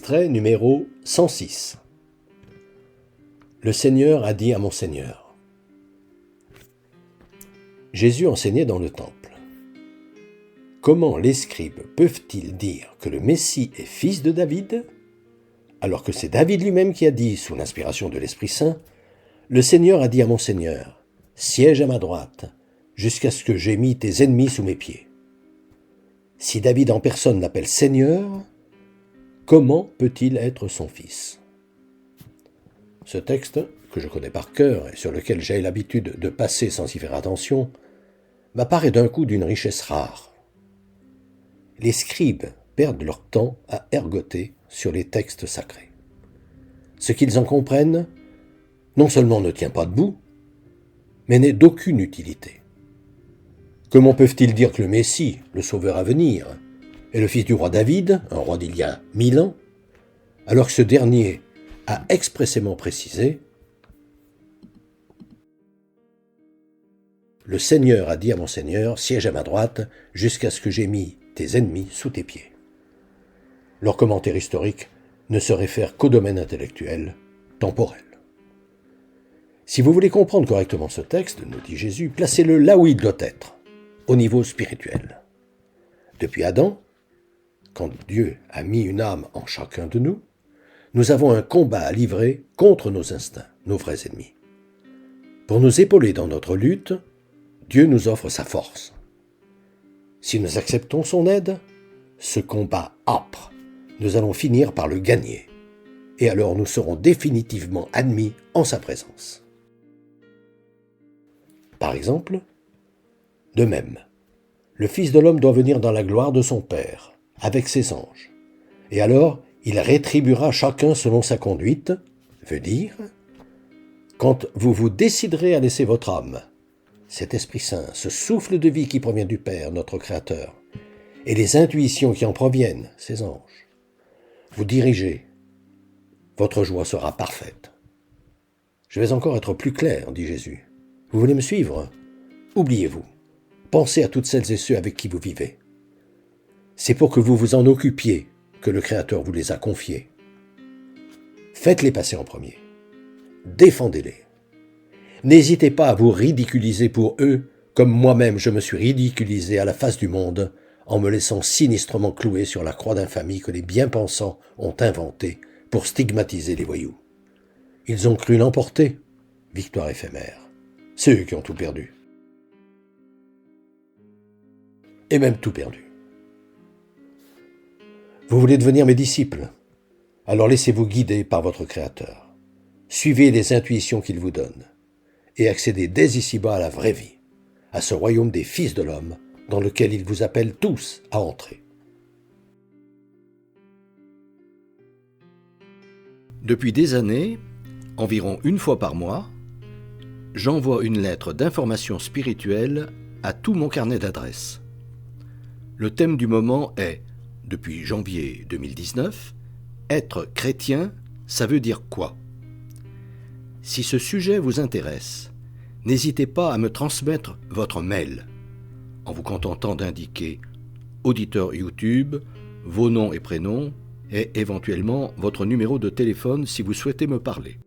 Extrait numéro 106. Le Seigneur a dit à mon Seigneur. Jésus enseignait dans le temple. Comment les scribes peuvent-ils dire que le Messie est fils de David, alors que c'est David lui-même qui a dit, sous l'inspiration de l'Esprit Saint, « Le Seigneur a dit à mon Seigneur, siège à ma droite, jusqu'à ce que j'aie mis tes ennemis sous mes pieds. » Si David en personne l'appelle Seigneur, comment peut-il être son fils ? Ce texte, que je connais par cœur et sur lequel j'ai l'habitude de passer sans y faire attention, m'apparaît d'un coup d'une richesse rare. Les scribes perdent leur temps à ergoter sur les textes sacrés. Ce qu'ils en comprennent, non seulement ne tient pas debout, mais n'est d'aucune utilité. Comment peuvent-ils dire que le Messie, le Sauveur à venir, est le fils du roi David, un roi d'il y a 1000 ans, alors que ce dernier a expressément précisé « Le Seigneur a dit à mon Seigneur, siège à ma droite, jusqu'à ce que j'aie mis tes ennemis sous tes pieds. » Leur commentaire historique ne se réfère qu'au domaine intellectuel, temporel. Si vous voulez comprendre correctement ce texte, nous dit Jésus, placez-le là où il doit être, au niveau spirituel. Depuis Adam, quand Dieu a mis une âme en chacun de nous, nous avons un combat à livrer contre nos instincts, nos vrais ennemis. Pour nous épauler dans notre lutte, Dieu nous offre sa force. Si nous acceptons son aide, ce combat âpre, nous allons finir par le gagner, et alors nous serons définitivement admis en sa présence. Par exemple, de même, le Fils de l'homme doit venir dans la gloire de son Père, avec ses anges, et alors il rétribuera chacun selon sa conduite, veut dire, quand vous vous déciderez à laisser votre âme, cet Esprit Saint, ce souffle de vie qui provient du Père, notre Créateur, et les intuitions qui en proviennent, ses anges, vous dirigez, votre joie sera parfaite. Je vais encore être plus clair, dit Jésus. Vous voulez me suivre ? Oubliez-vous. Pensez à toutes celles et ceux avec qui vous vivez. C'est pour que vous vous en occupiez que le Créateur vous les a confiés. Faites-les passer en premier. Défendez-les. N'hésitez pas à vous ridiculiser pour eux, comme moi-même je me suis ridiculisé à la face du monde en me laissant sinistrement clouer sur la croix d'infamie que les bien-pensants ont inventée pour stigmatiser les voyous. Ils ont cru l'emporter. Victoire éphémère. C'est eux qui ont tout perdu. Et même tout perdu. Vous voulez devenir mes disciples ? Alors laissez-vous guider par votre Créateur. Suivez les intuitions qu'il vous donne et accédez dès ici-bas à la vraie vie, à ce royaume des fils de l'homme dans lequel il vous appelle tous à entrer. Depuis des années, environ une fois par mois, j'envoie une lettre d'information spirituelle à tout mon carnet d'adresses. Le thème du moment est, depuis janvier 2019, « Être chrétien, ça veut dire quoi ?» Si ce sujet vous intéresse, n'hésitez pas à me transmettre votre mail, en vous contentant d'indiquer auditeur YouTube, vos noms et prénoms, et éventuellement votre numéro de téléphone si vous souhaitez me parler.